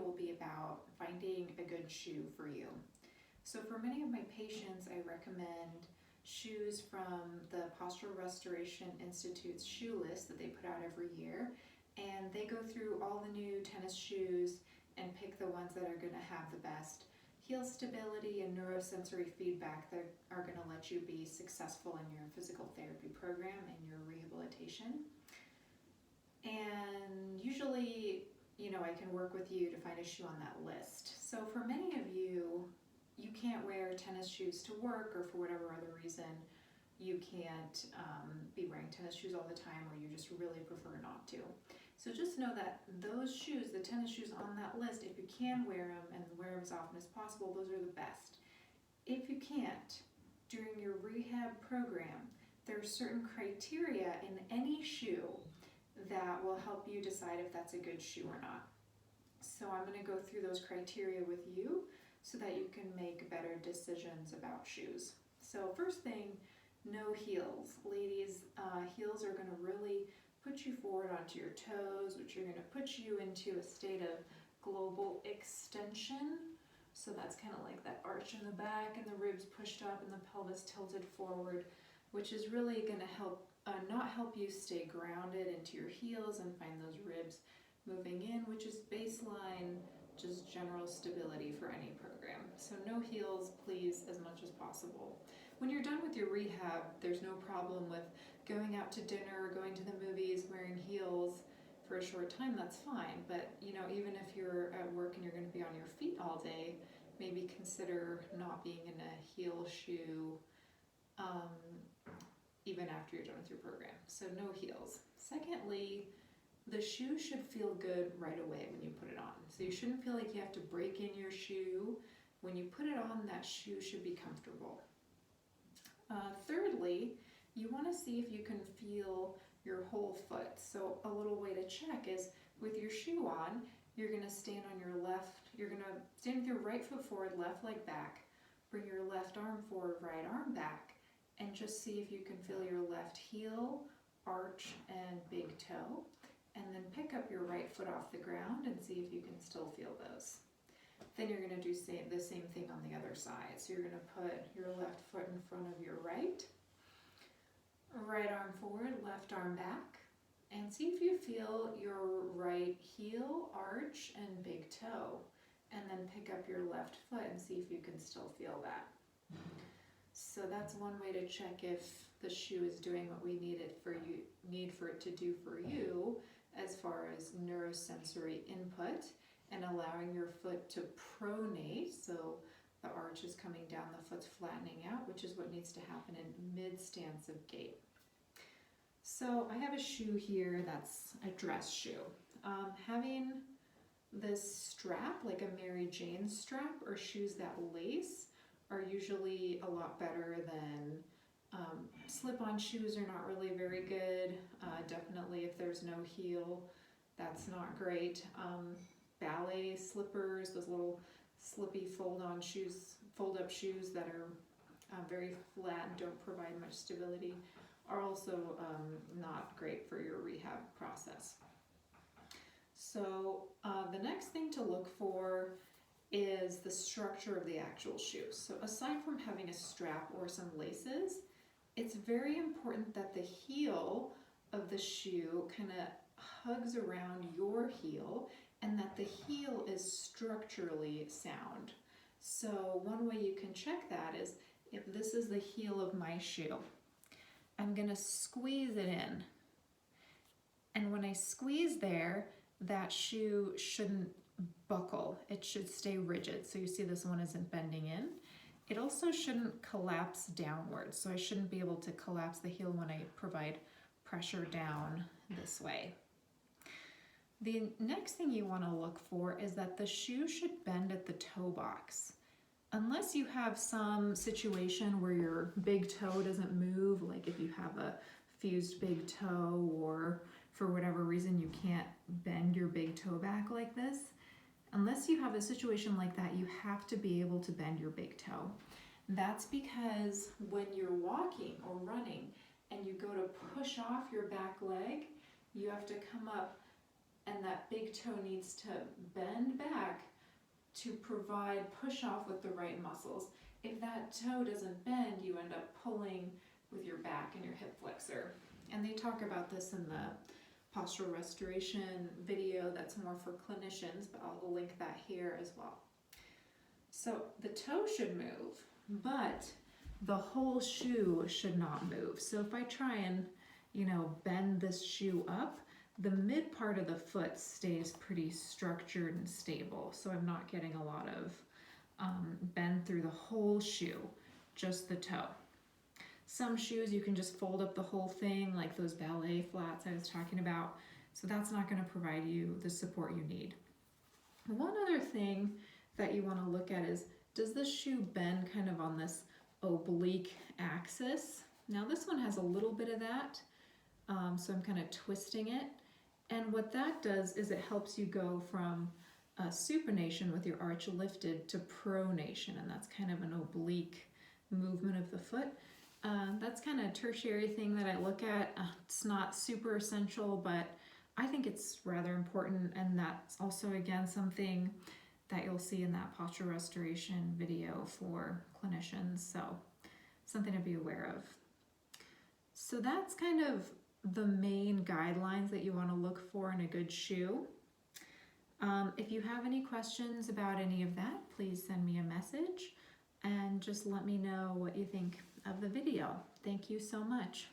will be about finding a good shoe for you. So for many of my patients, I recommend shoes from the Postural Restoration Institute's shoe list that they put out every year. And they go through all the new tennis shoes and pick the ones that are going to have the best heel stability and neurosensory feedback that are going to let you be successful in your physical therapy program and your rehabilitation. And usually, I can work with you to find a shoe on that list. So for many of you, you can't wear tennis shoes to work, or for whatever other reason, you can't be wearing tennis shoes all the time, or you just really prefer not to. So just know that those shoes, the tennis shoes on that list, if you can wear them and wear them as often as possible, those are the best. If you can't, during your rehab program, there are certain criteria in any shoe that will help you decide if that's a good shoe or not. So I'm going to go through those criteria with you so that you can make better decisions about shoes. So first thing, no heels. Ladies, heels are going to really put you forward onto your toes, which are going to put you into a state of global extension. So that's kind of like that arch in the back and the ribs pushed up and the pelvis tilted forward, which is really going to help not help you stay grounded into your heels and find those ribs moving in, which is baseline, just general stability for any program. So no heels, please, as much as possible. When you're done with your rehab, there's no problem with going out to dinner or going to the movies wearing heels for a short time, that's fine. But even if you're at work and you're going to be on your feet all day, maybe consider not being in a heel shoe even after you're done with your program. So no heels. Secondly, the shoe should feel good right away when you put it on. So you shouldn't feel like you have to break in your shoe. When you put it on, that shoe should be comfortable. Thirdly, you want to see if you can feel your whole foot. So a little way to check is with your shoe on, you're going to stand on your left, you're going to stand with your right foot forward, left leg back, bring your left arm forward, right arm back, and just see if you can feel your left heel, arch, and big toe. And then pick up your right foot off the ground and see if you can still feel those. Then you're going to do the same thing on the other side. So you're going to put your left foot in front of your right arm forward, left arm back, and see if you feel your right heel, arch, and big toe. And then pick up your left foot and see if you can still feel that. So that's one way to check if the shoe is doing what we need for it to do for you as far as neurosensory input and allowing your foot to pronate, so the arch is coming down, the foot's flattening out, which is what needs to happen in mid-stance of gait. So I have a shoe here that's a dress shoe. Having this strap, like a Mary Jane strap, or shoes that lace are usually a lot better than slip-on shoes are not really very good. Definitely if there's no heel, that's not great. Ballet slippers, those little slippy fold-up shoes that are very flat and don't provide much stability, are also not great for your rehab process. So the next thing to look for is the structure of the actual shoe. So aside from having a strap or some laces, it's very important that the heel of the shoe kind of hugs around your heel and that the heel is structurally sound. So one way you can check that is if this is the heel of my shoe, I'm going to squeeze it in. And when I squeeze there, that shoe shouldn't buckle. It should stay rigid. So you see this one isn't bending in. It also shouldn't collapse downwards. So I shouldn't be able to collapse the heel when I provide pressure down this way. The next thing you want to look for is that the shoe should bend at the toe box. Unless you have some situation where your big toe doesn't move, like if you have a fused big toe or for whatever reason you can't bend your big toe back like this, unless you have a situation like that, you have to be able to bend your big toe. That's because when you're walking or running and you go to push off your back leg, you have to come up and that big toe needs to bend back to provide push off with the right muscles. If that toe doesn't bend, you end up pulling with your back and your hip flexor. And they talk about this in the Postural Restoration video that's more for clinicians, but I'll link that here as well. So the toe should move, but the whole shoe should not move. So if I try and, bend this shoe up, the mid part of the foot stays pretty structured and stable. So I'm not getting a lot of bend through the whole shoe, just the toe. Some shoes you can just fold up the whole thing, like those ballet flats I was talking about. So that's not going to provide you the support you need. One other thing that you want to look at is, does this shoe bend kind of on this oblique axis? Now this one has a little bit of that, so I'm kind of twisting it. And what that does is it helps you go from supination with your arch lifted to pronation, and that's kind of an oblique movement of the foot. That's kind of a tertiary thing that I look at. It's not super essential, but I think it's rather important, and that's also, again, something that you'll see in that postural restoration video for clinicians, so something to be aware of. So that's kind of the main guidelines that you want to look for in a good shoe. If you have any questions about any of that, please send me a message and just let me know what you think of the video. Thank you so much.